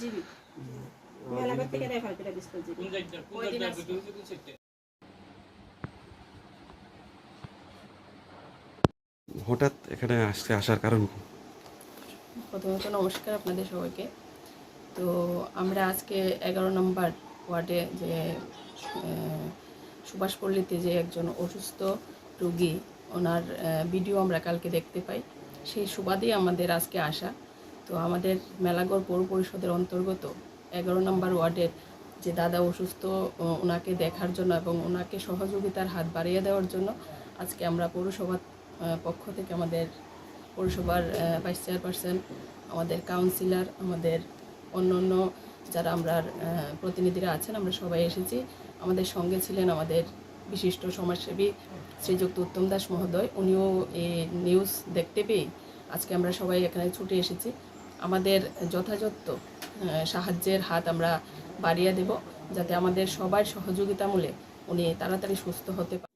GB Melaghar থেকে refer করে biscuit GB হঠাৎ এখানে আসার কারণ কি? প্রথমত নমস্কার আপনাদের সবাইকে। তো আমরা আজকে 11 নম্বর ওয়ার্ডে যে সুভাষপল্লীতে যে একজন অসুস্থ রোগী, ওনার ভিডিও আমরা কালকে দেখতে পাই, সেই সুবাদেই আমাদের আজকে আসা। তো আমাদের মেলাঘর পৌর পরিষদের অন্তর্গত 11 নম্বর ওয়ার্ডের যে দাদা অসুস্থ, ওনাকে দেখার জন্য এবং ওনাকে সহযোগিতার হাত বাড়িয়ে দেওয়ার জন্য আজকে আমরা পৌরসভার পক্ষ থেকে আমাদের পৌরসভার ভাইস চেয়ারপারসন, আমাদের কাউন্সিলর, আমাদের অন্য যারা আমরা প্রতিনিধিরা আছেন, আমরা সবাই এসেছি। আমাদের সঙ্গে ছিলেন আমাদের বিশিষ্ট সমাজসেবী শ্রীযুক্ত উত্তম দাস মহোদয়। উনিও এই নিউজ দেখতে পেয়ে আজকে আমরা সবাই এখানে ছুটে এসেছি। আমাদের যথাযথ সাহায্যের হাত আমরা বাড়িয়ে দেব, যাতে আমাদের সবার সহযোগিতামূলে উনি তাড়াতাড়ি সুস্থ হতে পারেন।